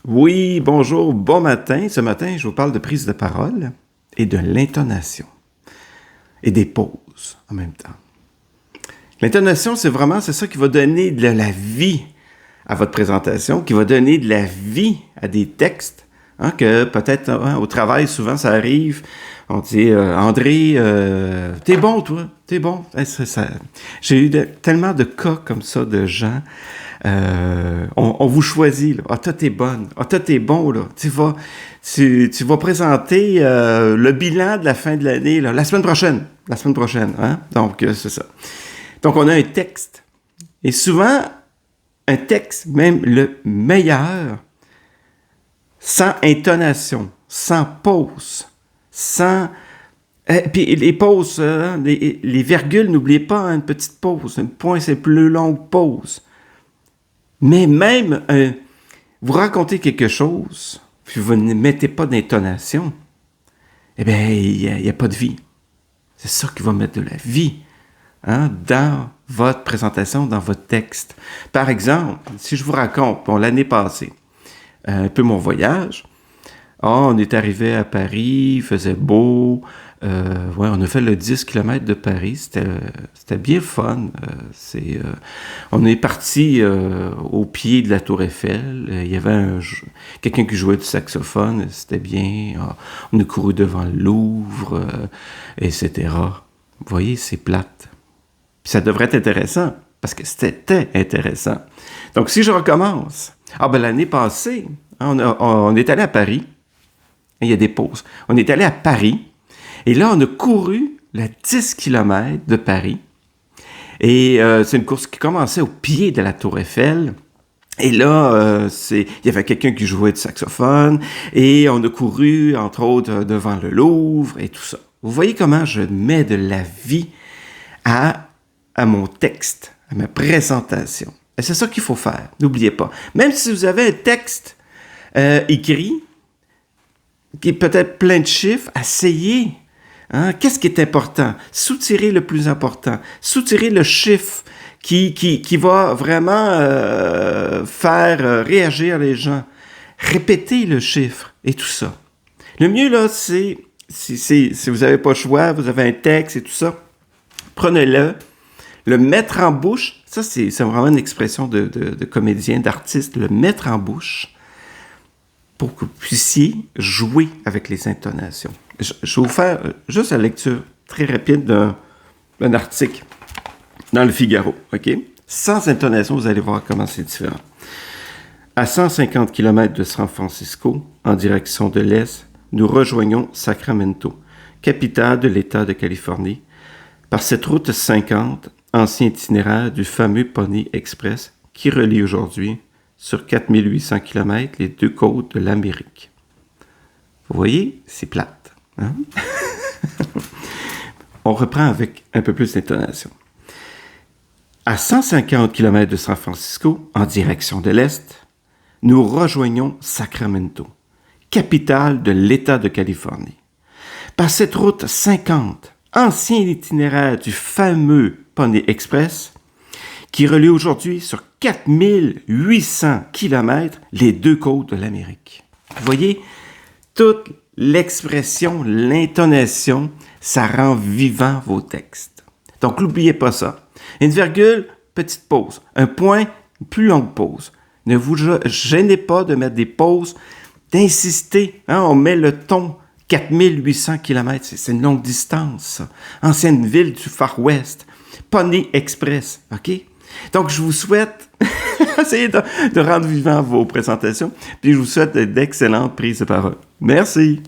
Oui, bonjour, bon matin. Ce matin, je vous parle de prise de parole et de l'intonation et des pauses en même temps. L'intonation, c'est ça qui va donner de la vie à votre présentation, qui va donner de la vie à des textes, que peut-être au travail, souvent, ça arrive. On dit, André, t'es bon, toi, t'es bon. J'ai eu tellement de cas comme ça de gens. On vous choisit, là. Ah, toi, t'es bonne. Ah, toi, t'es bon, là. Tu vas présenter le bilan de la fin de l'année, là, la semaine prochaine. Donc, c'est ça. Donc, on a un texte. Et souvent, un texte, même le meilleur, sans intonation, sans pause, sans... puis les pauses, les virgules, n'oubliez pas une petite pause. Un point, c'est plus longue pause. Mais même, vous racontez quelque chose, puis vous ne mettez pas d'intonation, eh bien, il n'y a pas de vie. C'est ça qui va mettre de la vie dans votre présentation, dans votre texte. Par exemple, si je vous raconte, l'année passée, un peu mon voyage, on est arrivé à Paris, il faisait beau, on a fait le 10 km de Paris, c'était bien fun. On est parti au pied de la Tour Eiffel, il y avait quelqu'un qui jouait du saxophone, c'était bien. On a couru devant le Louvre, etc. Vous voyez, c'est plate. Puis ça devrait être intéressant, parce que c'était intéressant. Donc, si je recommence, l'année passée, on est allé à Paris. Il y a des pauses. On est allé à Paris, et là, on a couru le 10 km de Paris. Et c'est une course qui commençait au pied de la Tour Eiffel. Et là, il y avait quelqu'un qui jouait du saxophone, et on a couru, entre autres, devant le Louvre, et tout ça. Vous voyez comment je mets de la vie à mon texte, à ma présentation. Et c'est ça qu'il faut faire, n'oubliez pas. Même si vous avez un texte écrit, qui est peut-être plein de chiffres, asseyez. Qu'est-ce qui est important? Soutirez le plus important. Soutirez le chiffre qui va vraiment faire réagir les gens. Répétez le chiffre et tout ça. Le mieux, là, c'est, si vous n'avez pas le choix, vous avez un texte et tout ça, prenez-le, le mettre en bouche. Ça, c'est vraiment une expression de comédien, d'artiste, le mettre en bouche, pour que vous puissiez jouer avec les intonations. Je vais vous faire juste la lecture très rapide d'un article dans le Figaro, OK? Sans intonation, vous allez voir comment c'est différent. À 150 km de San Francisco, en direction de l'Est, nous rejoignons Sacramento, capitale de l'État de Californie, par cette route 50, ancien itinéraire du fameux Pony Express, qui relie aujourd'hui sur 4800 km les deux côtes de l'Amérique. Vous voyez, c'est plate. On reprend avec un peu plus d'intonation. À 150 km de San Francisco, en direction de l'Est, nous rejoignons Sacramento, capitale de l'État de Californie. Par cette route 50, ancien itinéraire du fameux Pony Express, qui relie aujourd'hui sur 4800 km les deux côtes de l'Amérique. Vous voyez, toute l'expression, l'intonation, ça rend vivant vos textes. Donc, n'oubliez pas ça. Une virgule, petite pause. Un point, plus longue pause. Ne vous gênez pas de mettre des pauses, d'insister. On met le ton 4800 km, c'est une longue distance, ça. Ancienne ville du Far West. Pony Express, OK? Donc, je vous souhaite, essayez de rendre vivant vos présentations, puis je vous souhaite d'excellentes prises de parole. Merci!